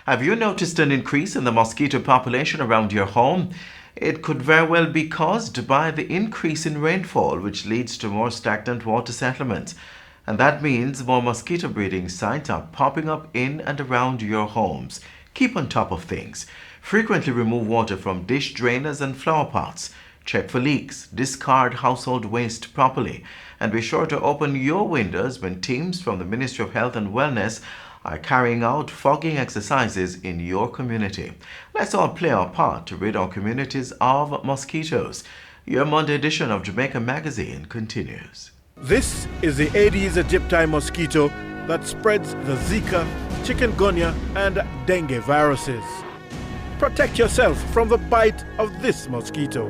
Have you noticed an increase in the mosquito population around your home? It could very well be caused by the increase in rainfall, which leads to more stagnant water settlements. And that means more mosquito breeding sites are popping up in and around your homes. Keep on top of things. Frequently remove water from dish drainers and flower pots. Check for leaks. Discard household waste properly. And be sure to open your windows when teams from the Ministry of Health and Wellness are carrying out fogging exercises in your community. Let's all play our part to rid our communities of mosquitoes. Your Monday edition of Jamaica Magazine continues. This is the Aedes aegypti mosquito that spreads the Zika, chikungunya, and dengue viruses. Protect yourself from the bite of this mosquito.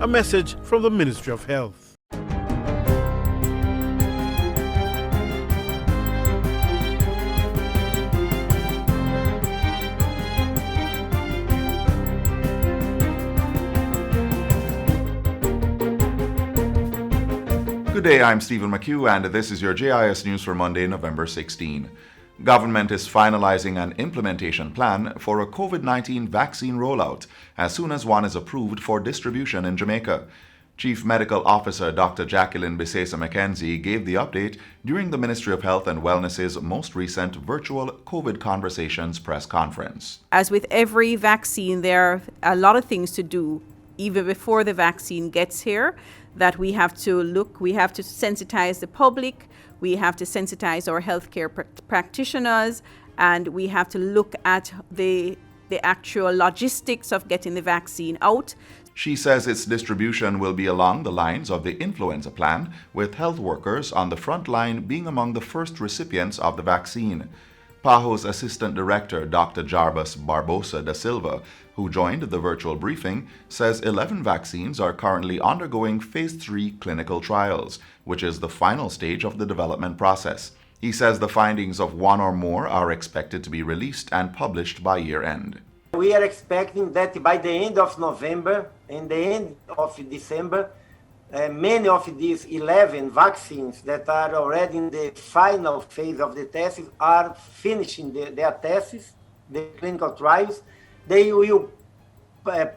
A message from the Ministry of Health. Good day, I'm Stephen McHugh, and this is your JIS News for Monday, November 16. Government is finalizing an implementation plan for a COVID-19 vaccine rollout as soon as one is approved for distribution in Jamaica. Chief Medical Officer Dr. Jacqueline Bisesa McKenzie gave the update during the Ministry of Health and Wellness's most recent virtual COVID Conversations press conference. As with every vaccine, there are a lot of things to do even before the vaccine gets here that we have to sensitize the public, we have to sensitize our healthcare practitioners, and we have to look at the actual logistics of getting the vaccine out. She says its distribution will be along the lines of the influenza plan, with health workers on the front line being among the first recipients of the vaccine. PAHO's Assistant Director, Dr. Jarbas Barbosa da Silva, who joined the virtual briefing, says 11 vaccines are currently undergoing Phase 3 clinical trials, which is the final stage of the development process. He says the findings of one or more are expected to be released and published by year-end. We are expecting that by the end of November and the end of December, many of these 11 vaccines that are already in the final phase of the tests are finishing their tests, the clinical trials. They will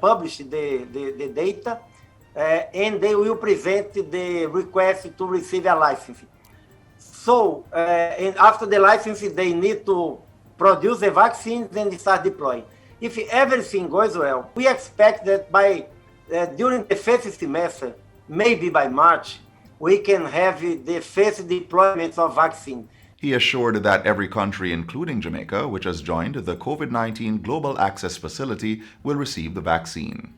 publish the data and they will present the request to receive a license. So, and after the license, they need to produce the vaccines and start deploying. If everything goes well, we expect that by during the first semester, maybe by March, we can have the first deployment of vaccine. He assured that every country, including Jamaica, which has joined the COVID-19 Global Access Facility, will receive the vaccine.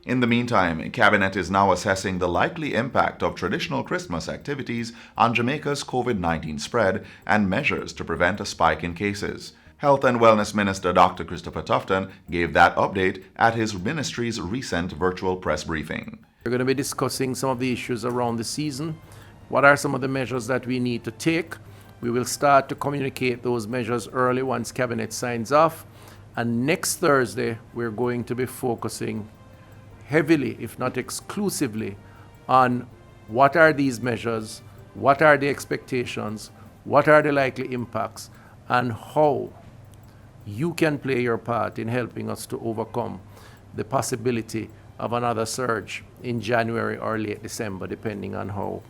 In the meantime, Cabinet is now assessing the likely impact of traditional Christmas activities on Jamaica's COVID-19 spread and measures to prevent a spike in cases. Health and Wellness Minister Dr. Christopher Tufton gave that update at his ministry's recent virtual press briefing. We're going to be discussing some of the issues around the season. What are some of the measures that we need to take? We will start to communicate those measures early once Cabinet signs off. And next Thursday, we're going to be focusing heavily, if not exclusively, on what are these measures, what are the expectations, what are the likely impacts, and how you can play your part in helping us to overcome the possibility of another surge in January or late December, depending on how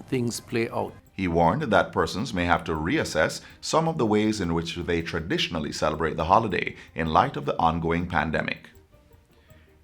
things play out. He warned that persons may have to reassess some of the ways in which they traditionally celebrate the holiday in light of the ongoing pandemic.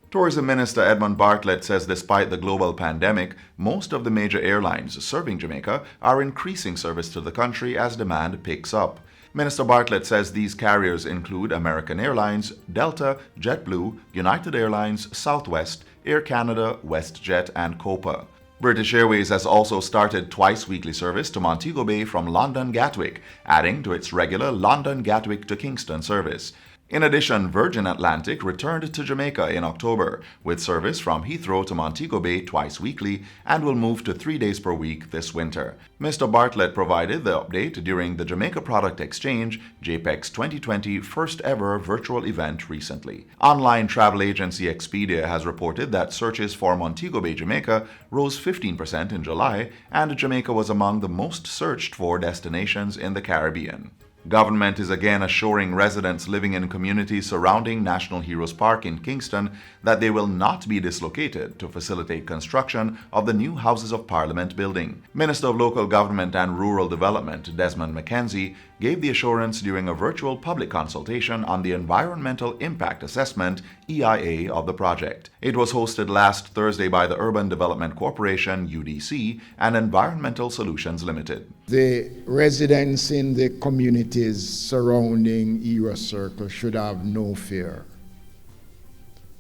Tourism Minister Edmund Bartlett says despite the global pandemic, most of the major airlines serving Jamaica are increasing service to the country as demand picks up. Minister Bartlett says these carriers include American Airlines, Delta, JetBlue, United Airlines, Southwest, Air Canada, WestJet, and Copa. British Airways has also started twice-weekly service to Montego Bay from London Gatwick, adding to its regular London Gatwick to Kingston service. In addition, Virgin Atlantic returned to Jamaica in October, with service from Heathrow to Montego Bay twice weekly and will move to 3 days per week this winter. Mr. Bartlett provided the update during the Jamaica Product Exchange, JPEX 2020 first ever virtual event recently. Online travel agency Expedia has reported that searches for Montego Bay, Jamaica rose 15% in July, and Jamaica was among the most searched for destinations in the Caribbean. Government is again assuring residents living in communities surrounding National Heroes Park in Kingston that they will not be dislocated to facilitate construction of the new Houses of Parliament building. Minister of Local Government and Rural Development, Desmond McKenzie, gave the assurance during a virtual public consultation on the Environmental Impact Assessment, EIA, of the project. It was hosted last Thursday by the Urban Development Corporation, UDC, and Environmental Solutions Limited. The residents in the communities surrounding Era Circle should have no fear.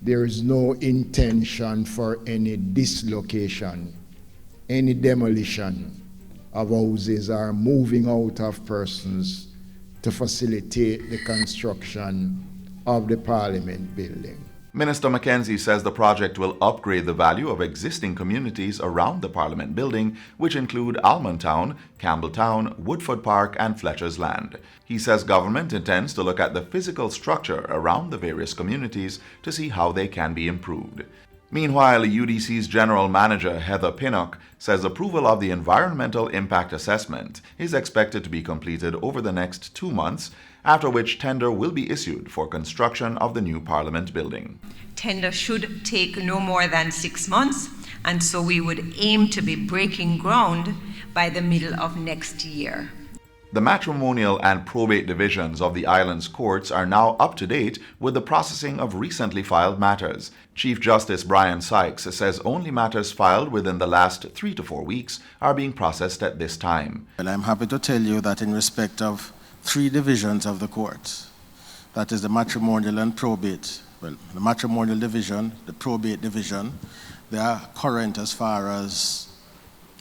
There is no intention for any dislocation, any demolition of houses or moving out of persons to facilitate the construction of the Parliament building. Minister McKenzie says the project will upgrade the value of existing communities around the Parliament building, which include Almontown, Campbelltown, Woodford Park, and Fletcher's Land. He says government intends to look at the physical structure around the various communities to see how they can be improved. Meanwhile, UDC's General Manager Heather Pinnock says approval of the Environmental Impact Assessment is expected to be completed over the next 2 months, after which tender will be issued for construction of the new Parliament building. Tender should take no more than 6 months, and so we would aim to be breaking ground by the middle of next year. The matrimonial and probate divisions of the island's courts are now up to date with the processing of recently filed matters. Chief Justice Brian Sykes says only matters filed within the last 3 to 4 weeks are being processed at this time. Well, I'm happy to tell you that in respect of 3 divisions of the court, that is the matrimonial and probate, well, the matrimonial division, the probate division, they are current as far as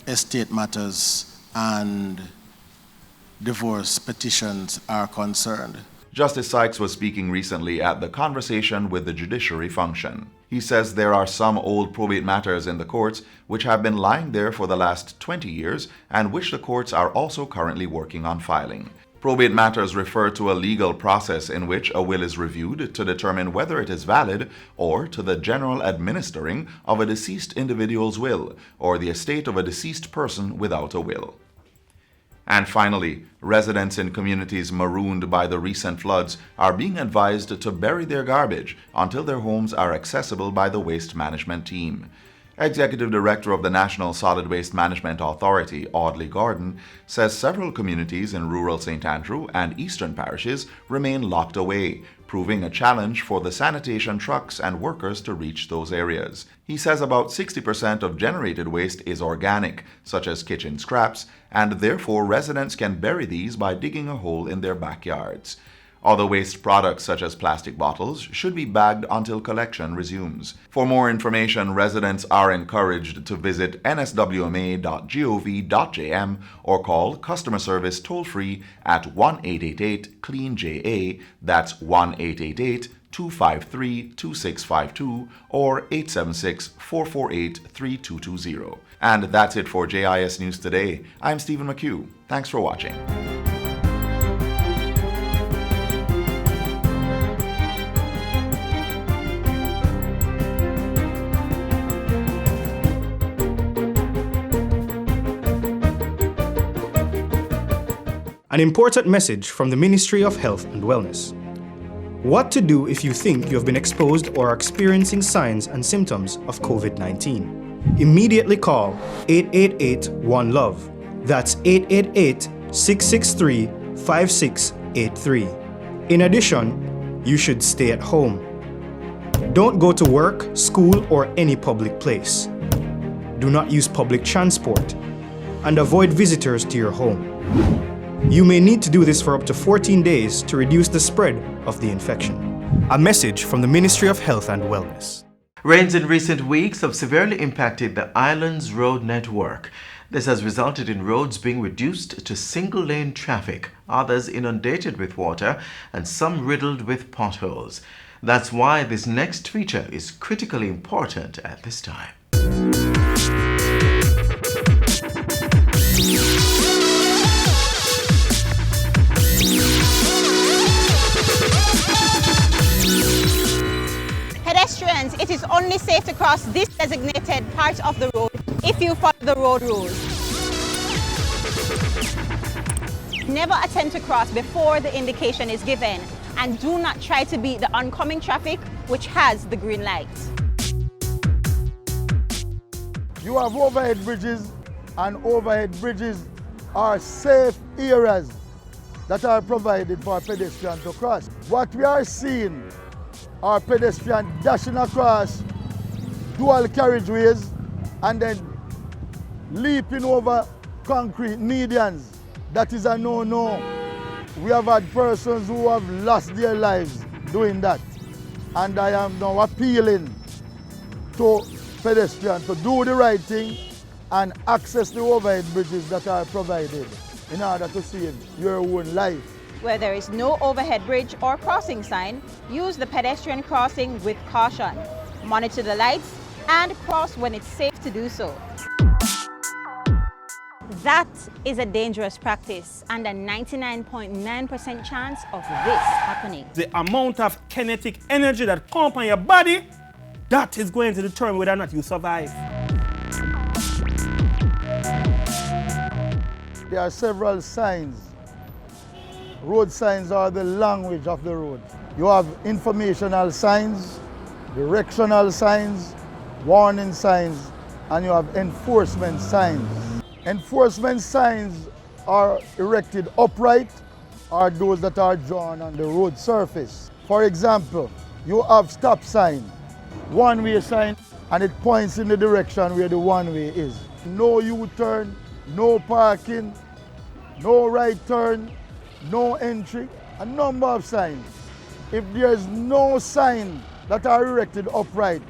estate matters and divorce petitions are concerned. Justice Sykes was speaking recently at the Conversation with the Judiciary function. He says there are some old probate matters in the courts which have been lying there for the last 20 years and which the courts are also currently working on filing. Probate matters refer to a legal process in which a will is reviewed to determine whether it is valid, or to the general administering of a deceased individual's will or the estate of a deceased person without a will. And finally, residents in communities marooned by the recent floods are being advised to bury their garbage until their homes are accessible by the waste management team. Executive Director of the National Solid Waste Management Authority, Audley Gordon, says several communities in rural St. Andrew and eastern parishes remain locked away, proving a challenge for the sanitation trucks and workers to reach those areas. He says about 60% of generated waste is organic, such as kitchen scraps, and therefore residents can bury these by digging a hole in their backyards. Other waste products such as plastic bottles should be bagged until collection resumes. For more information, residents are encouraged to visit nswma.gov.jm or call customer service toll-free at 1-888-CLEAN-JA, that's 1-888-253-2652 or 876-448-3220. And that's it for JIS News Today. I'm Stephen McHugh. Thanks for watching. An important message from the Ministry of Health and Wellness. What to do if you think you have been exposed or are experiencing signs and symptoms of COVID-19? Immediately call 888-1-LOVE. That's 888-663-5683. In addition, you should stay at home. Don't go to work, school, or any public place. Do not use public transport, and avoid visitors to your home. You may need to do this for up to 14 days to reduce the spread of the infection. A message from the Ministry of Health and Wellness. Rains in recent weeks have severely impacted the island's road network. This has resulted in roads being reduced to single-lane traffic, others inundated with water, and some riddled with potholes. That's why this next feature is critically important at this time. Pedestrians, it is only safe to cross this designated part of the road if you follow the road rules. Never attempt to cross before the indication is given, and do not try to beat the oncoming traffic which has the green light. You have overhead bridges, and overhead bridges are safe areas that are provided for pedestrians to cross. What we are seeing are pedestrians dashing across dual carriageways and then leaping over concrete medians. That is a no-no. We have had persons who have lost their lives doing that. And I am now appealing to pedestrians to do the right thing and access the overhead bridges that are provided in order to save your own life. Where there is no overhead bridge or crossing sign, use the pedestrian crossing with caution. Monitor the lights and cross when it's safe to do so. That is a dangerous practice and a 99.9% chance of this happening. The amount of kinetic energy that comes upon your body, that is going to determine whether or not you survive. There are several signs. Road signs are the language of the road. You have informational signs, directional signs, warning signs, and you have enforcement signs. Enforcement signs are erected upright or those that are drawn on the road surface. For example, you have stop sign, one-way sign, and it points in the direction where the one-way is. No U-turn, no parking, no right turn, no entry, a number of signs. If there's no sign that are erected upright,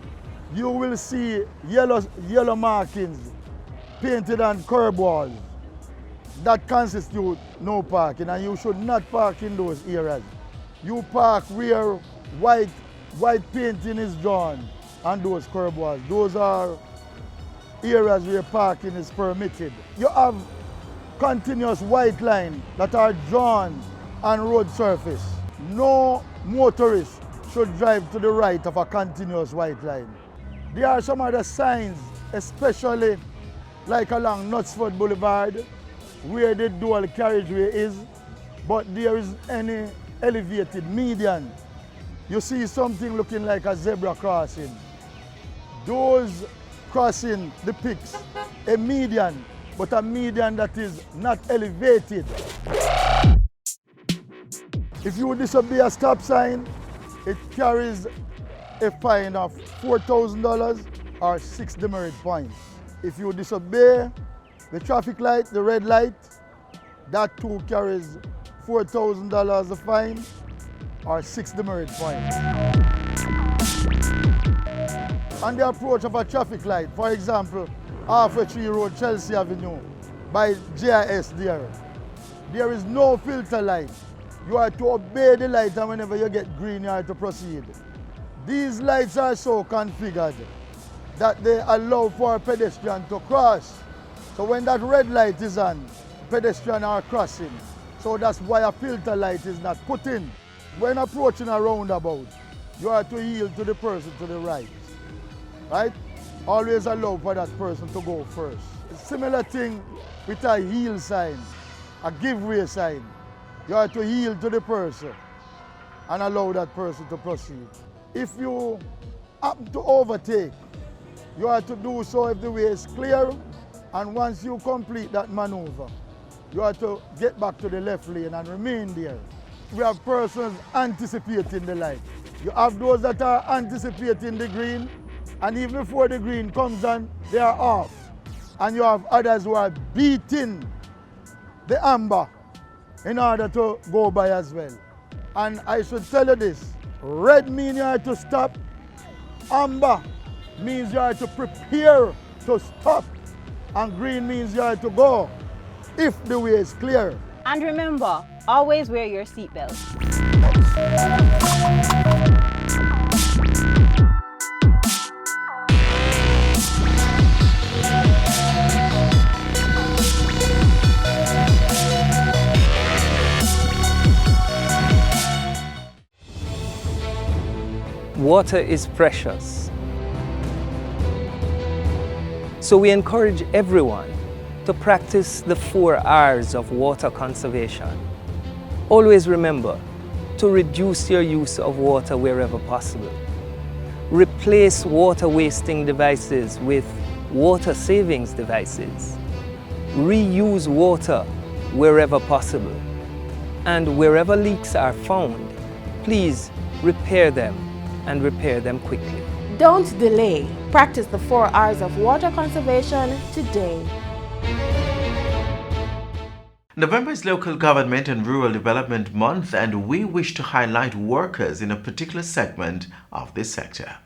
you will see yellow markings painted on curb walls. That constitute no parking, and you should not park in those areas. You park where white painting is drawn on those curb walls. Those are areas where parking is permitted. You have continuous white lines that are drawn on road surface. No motorist should drive to the right of a continuous white line. There are some other signs, especially like along Knutsford Boulevard, where the dual carriageway is, but there is any elevated median. You see something looking like a zebra crossing. Those crossing depicts a median, but a median that is not elevated. If you disobey a stop sign, it carries a fine of $4,000 or 6 demerit points. If you disobey the traffic light, the red light, that too carries $4,000 a fine or 6 demerit points. On the approach of a traffic light, for example, Halfway Tree Road, Chelsea Avenue, by JIS there is no filter light. You are to obey the light, and whenever you get green, you are to proceed. These lights are so configured that they allow for a pedestrian to cross. So when that red light is on, pedestrians are crossing. So that's why a filter light is not put in. When approaching a roundabout, you are to yield to the person to the right, right? Always allow for that person to go first. A similar thing with a yield sign, a give way sign. You are to yield to the person and allow that person to proceed. If you happen to overtake, you are to do so if the way is clear, and once you complete that maneuver, you are to get back to the left lane and remain there. We have persons anticipating the light. You have those that are anticipating the green, and even before the green comes on, they are off. And you have others who are beating the amber in order to go by as well. And I should tell you this, red means you are to stop, amber means you are to prepare to stop, and green means you are to go if the way is clear. And remember, always wear your seatbelt. Water is precious. So we encourage everyone to practice the 4 R's of water conservation. Always remember to reduce your use of water wherever possible. Replace water wasting devices with water savings devices. Reuse water wherever possible. And wherever leaks are found, please repair them and repair them quickly. Don't delay. Practice the 4 R's of water conservation today. November is Local Government and Rural Development Month, and we wish to highlight workers in a particular segment of this sector.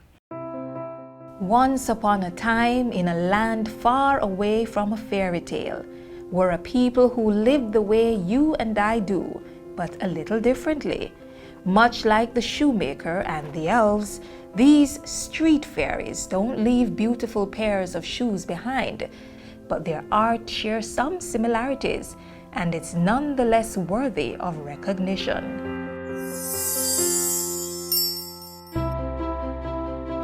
Once upon a time, in a land far away from a fairy tale, were a people who lived the way you and I do, but a little differently. Much like the shoemaker and the elves, these street fairies don't leave beautiful pairs of shoes behind, but their art shares some similarities, and it's nonetheless worthy of recognition.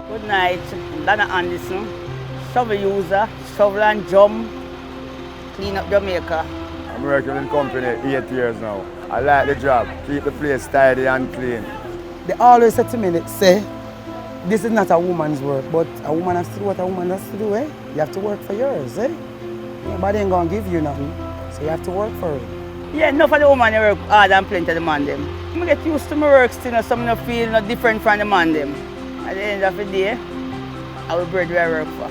Good night, Dana Anderson, shovel user, shovel and jump, clean up Jamaica. I'm working in the company 8 years now. I like the job, keep the place tidy and clean. They always say to me, say, this is not a woman's work, but a woman has to do what a woman has to do, eh? You have to work for yours, eh? Nobody ain't gonna give you nothing, so you have to work for it. Yeah, enough of the woman you work hard and plenty of the man them. I get used to my work still, so I feel no different from the man them. At the end of the day, I will bread where I work for.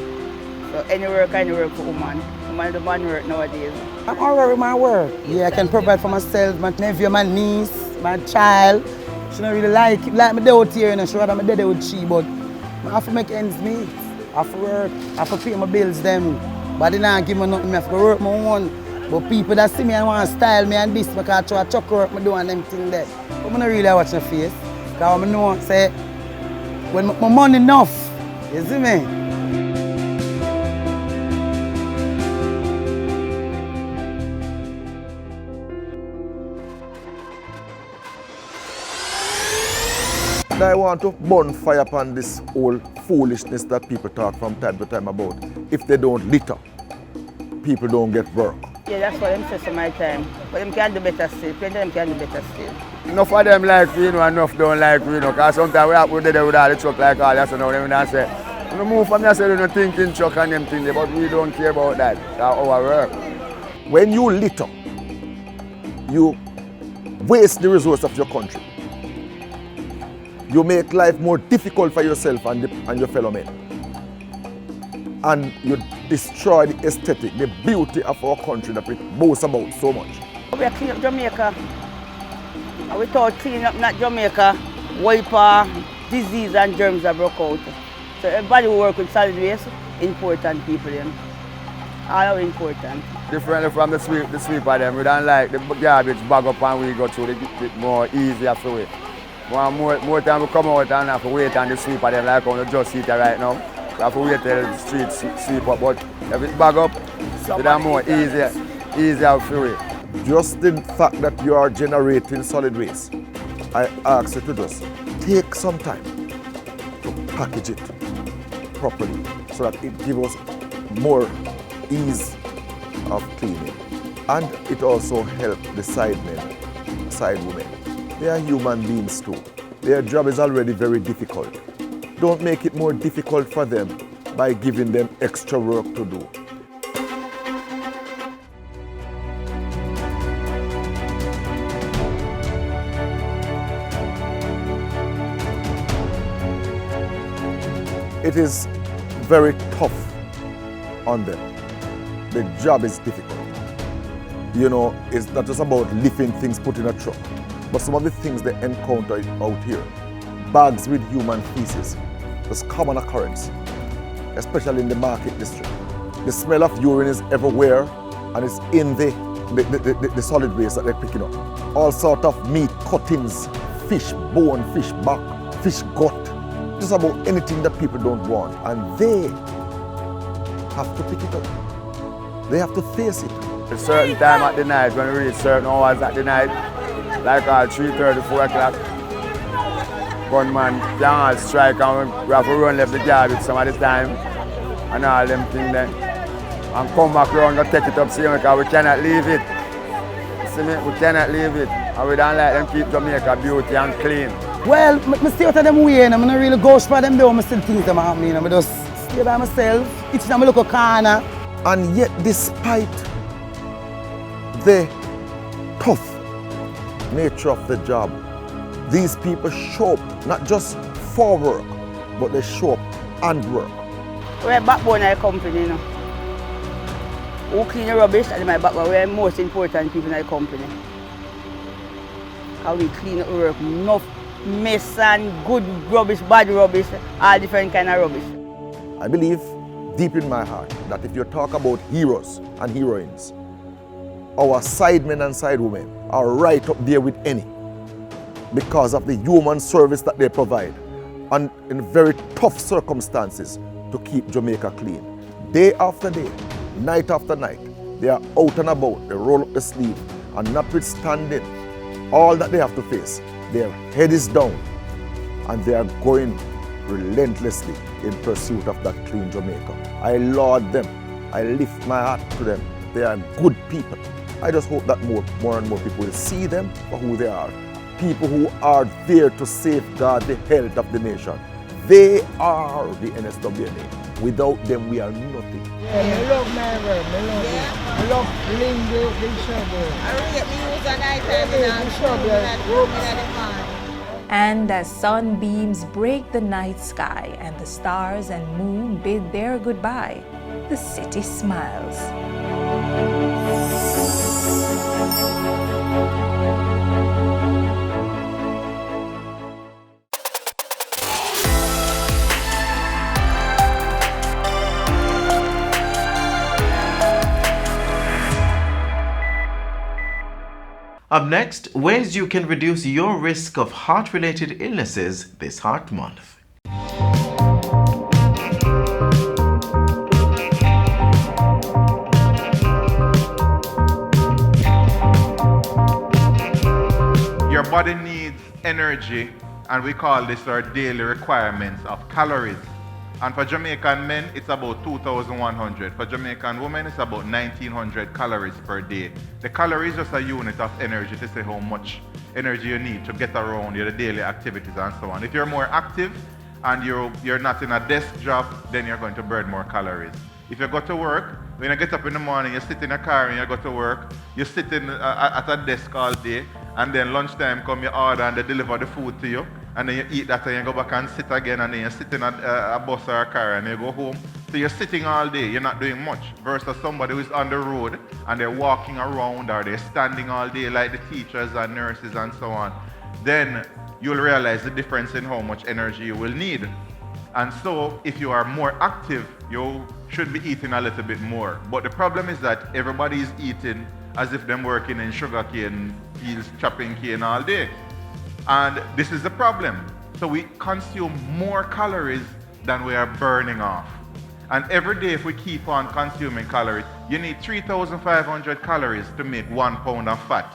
So any work for woman. Woman do man work nowadays. I'm all right with my work. Yeah, I can provide for myself, my nephew, my niece, my child. She don't really like me day out here, you know. She rather me day with she, but I have to make ends meet. I have to work, I have to pay my bills them. But they don't give me nothing, I have to work my own. But people that see me and want to style me and this because I try to chuck work me do and them thing there. But I don't really watch my face. Because I know, say, when my money enough, you see me? I want to burn fire upon this whole foolishness that people talk from time to time about. If they don't litter, people don't get work. Yeah, that's what them say some my time. But them can do better still. Plenty of them can do better still. Enough of them like we, enough don't like we, because sometimes we have to do there with all the truck like all that, so now them don't say, when we move from there, say, they're thinking truck and them things, but we don't care about that. That's our work. When you litter, you waste the resource of your country. You make life more difficult for yourself and your fellow men. And you destroy the aesthetic, the beauty of our country that we boast about so much. We are cleaning up Jamaica. And without cleaning up not Jamaica, wiper, disease and germs are broke out. So everybody who work with solid waste, important people them. All are important. Differently from the sweeper them, we don't like the garbage bag up and we go through it more easier for it. More time we come out and have to wait on the sweeper them like on the just seat right now. We have to wait till the street sweep up, but if it's bag up, it's more easier for it. Just the fact that you are generating solid waste, I ask you to just take some time to package it properly so that it gives us more ease of cleaning. And it also helps the side men, side women. They are human beings too. Their job is already very difficult. Don't make it more difficult for them by giving them extra work to do. It is very tough on them. The job is difficult. You know, it's not just about lifting things put in a truck, but some of the things they encounter out here. Bags with human feces. It's common occurrence, especially in the market district. The smell of urine is everywhere and it's in the solid waste that they're picking up. All sort of meat cuttings, fish bone, fish back, fish gut. Just about anything that people don't want. And they have to pick it up. They have to face it. A certain time at the night, when we reach certain hours at the night, like 3:30, 4 o'clock, gunman can all strike and we have to run left the garbage some of the time and all them things then. and come back around and take it up same because we cannot leave it. See me? We cannot leave it. And we don't like them keep Jamaica beauty and clean. Well, I stay out of them way, and I don't really go for them though. I still think them happen, I just stay by myself, each time I look a corner. And yet, despite the tough nature of the job, these people show up not just for work, but they show up and work. We're backbone of the company, you know. Who clean the rubbish and my backbone, we're the most important people in the company. How we clean up the work, enough mess and good rubbish, bad rubbish, all different kind of rubbish. I believe deep in my heart that if you talk about heroes and heroines, our sidemen and sidewomen are right up there with any because of the human service that they provide and in very tough circumstances to keep Jamaica clean. Day after day, night after night, they are out and about, they roll up the sleeve, and notwithstanding all that they have to face, their head is down and they are going relentlessly in pursuit of that clean Jamaica. I laud them, I lift my hat to them. They are good people. I just hope that more and more people will see them for who they are. People who are there to safeguard the health of the nation. They are the NSWNA. Without them, we are nothing. Yeah, I love my work. I love it. I love clean the shovel. I get me use a night time And as sunbeams break the night sky and the stars and moon bid their goodbye, the city smiles. Up next, ways you can reduce your risk of heart-related illnesses this Heart Month. Your body needs energy, and we call this our daily requirements of calories. And for Jamaican men, it's about 2,100. For Jamaican women, it's about 1,900 calories per day. The calorie is just a unit of energy to say how much energy you need to get around your daily activities and so on. If you're more active and you're not in a desk job, then you're going to burn more calories. If you go to work, when you get up in the morning, you sit in a car and you go to work, you sit at a desk all day, and then lunchtime come, you order and they deliver the food to you, and then you eat that and you go back and sit again, and then you sit in a bus or a car and you go home. So you're sitting all day, you're not doing much, versus somebody who's on the road and they're walking around or they're standing all day like the teachers and nurses and so on. Then you'll realize the difference in how much energy you will need. And so if you are more active, you should be eating a little bit more. But the problem is that everybody is eating as if they're working in sugarcane fields, chopping cane all day. And this is the problem. So we consume more calories than we are burning off. And every day if we keep on consuming calories, you need 3,500 calories to make 1 pound of fat.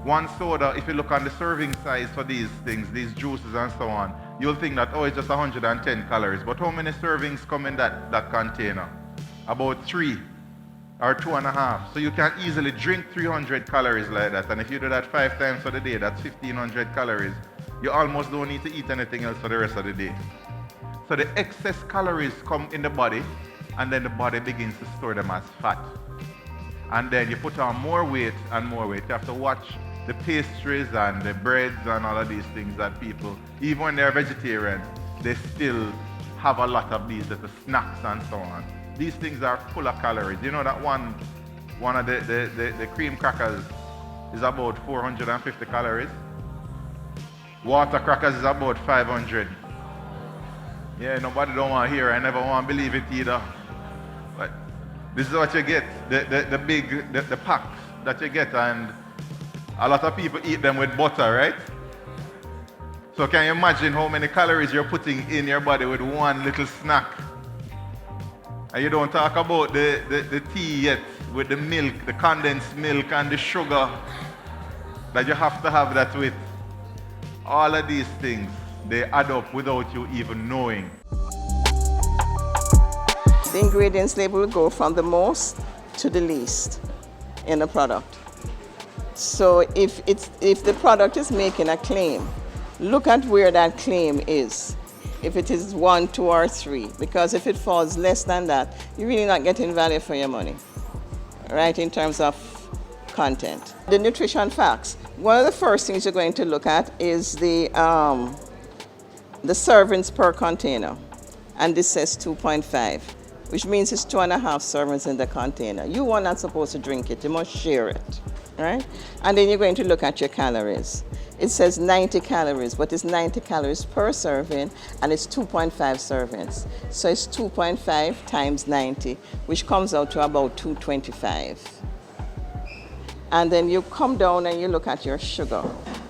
One soda, if you look on the serving size for these things, these juices and so on, you'll think that, oh, it's just 110 calories. But how many servings come in that container? About 3 or 2.5. So you can easily drink 300 calories like that. And if you do that 5 times for the day, that's 1,500 calories. You almost don't need to eat anything else for the rest of the day. So the excess calories come in the body, and then the body begins to store them as fat. And then you put on more weight and more weight. You have to watch the pastries and the breads and all of these things that people, even when they're vegetarian, they still have a lot of these little snacks and so on. These things are full of calories. You know that one of the cream crackers is about 450 calories. Water crackers is about 500. Yeah, nobody don't want to hear. I never want to believe it either. But this is what you get, the packs that you get, and a lot of people eat them with butter, right? So can you imagine how many calories you're putting in your body with one little snack? And you don't talk about the tea yet, with the milk, the condensed milk and the sugar that you have to have that with. All of these things, they add up without you even knowing. The ingredients label will go from the most to the least in the product. So if the product is making a claim, look at where that claim is. If it is 1, 2, or 3, because if it falls less than that, you're really not getting value for your money, right, in terms of content. The nutrition facts. One of the first things you're going to look at is the servings per container, and this says 2.5, which means it's 2.5 servings in the container. You are not supposed to drink it, you must share it, right? And then you're going to look at your calories. It says 90 calories, but it's 90 calories per serving, and it's 2.5 servings. So it's 2.5 times 90, which comes out to about 225. And then you come down and you look at your sugar,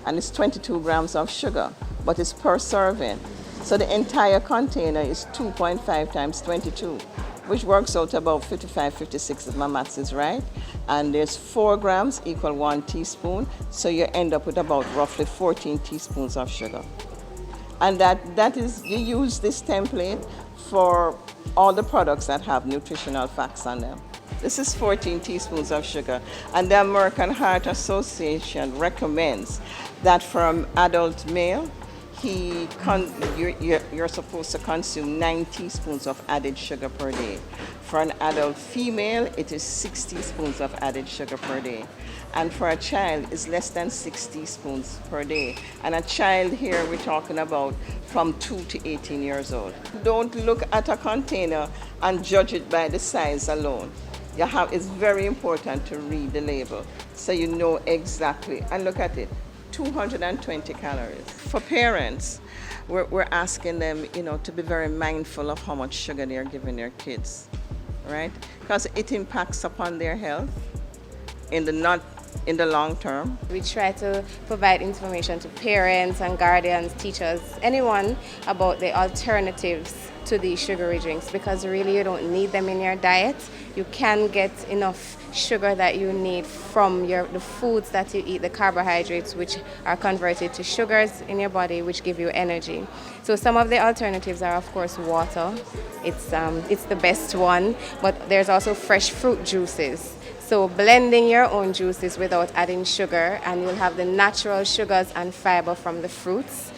and it's 22 grams of sugar, but it's per serving. So the entire container is 2.5 times 22, which works out to about 55, 56 if my maths is right. And there's 4 grams equal 1 teaspoon, so you end up with about roughly 14 teaspoons of sugar. And that is, you use this template for all the products that have nutritional facts on them. This is 14 teaspoons of sugar, and the American Heart Association recommends that for an adult male, you're supposed to consume 9 teaspoons of added sugar per day. For an adult female, it is 6 teaspoons of added sugar per day. And for a child, it's less than 6 teaspoons per day. And a child here, we're talking about from 2 to 18 years old. Don't look at a container and judge it by the size alone. It's very important to read the label so you know exactly. And look at it. 220 calories. For parents, we're asking them, to be very mindful of how much sugar they're giving their kids, right? Because it impacts upon their health in the long term. We try to provide information to parents and guardians, teachers, anyone about the alternatives to these sugary drinks, because really you don't need them in your diet. You can get enough sugar that you need from the foods that you eat, the carbohydrates, which are converted to sugars in your body, which give you energy. So some of the alternatives are, of course, water. It's the best one, but there's also fresh fruit juices. So blending your own juices without adding sugar, and you'll have the natural sugars and fiber from the fruits.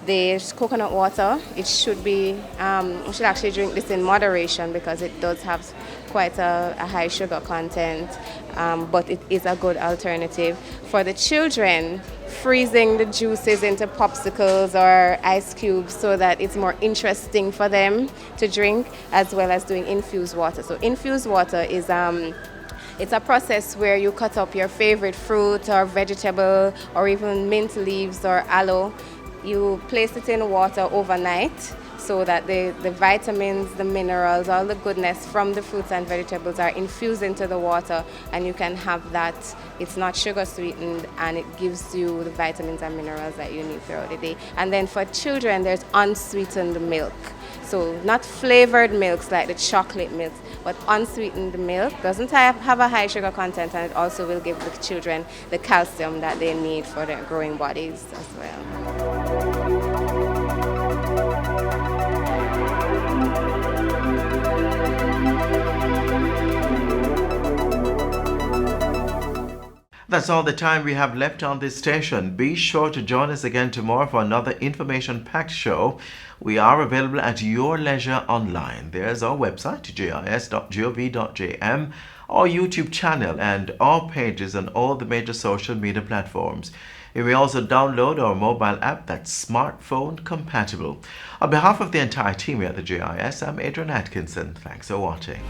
There's coconut water. It should be, you should actually drink this in moderation because it does have quite a high sugar content, but it is a good alternative. For the children, freezing the juices into popsicles or ice cubes so that it's more interesting for them to drink, as well as doing infused water. So infused water is it's a process where you cut up your favorite fruit or vegetable or even mint leaves or aloe. You place it in water overnight so that the vitamins, the minerals, all the goodness from the fruits and vegetables are infused into the water, and you can have that. It's not sugar sweetened, and it gives you the vitamins and minerals that you need throughout the day. And then for children, there's unsweetened milk. So not flavored milks like the chocolate milks, but unsweetened milk doesn't have a high sugar content, and it also will give the children the calcium that they need for their growing bodies as well. That's all the time we have left on this station. Be sure to join us again tomorrow for another information-packed show. We are available at your leisure online. There's our website, jis.gov.jm, our YouTube channel, and our pages on all the major social media platforms. You may also download our mobile app that's smartphone compatible. On behalf of the entire team here at the JIS, I'm Adrian Atkinson. Thanks for watching.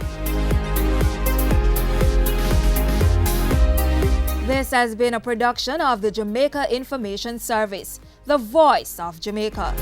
This has been a production of the Jamaica Information Service, the voice of Jamaica.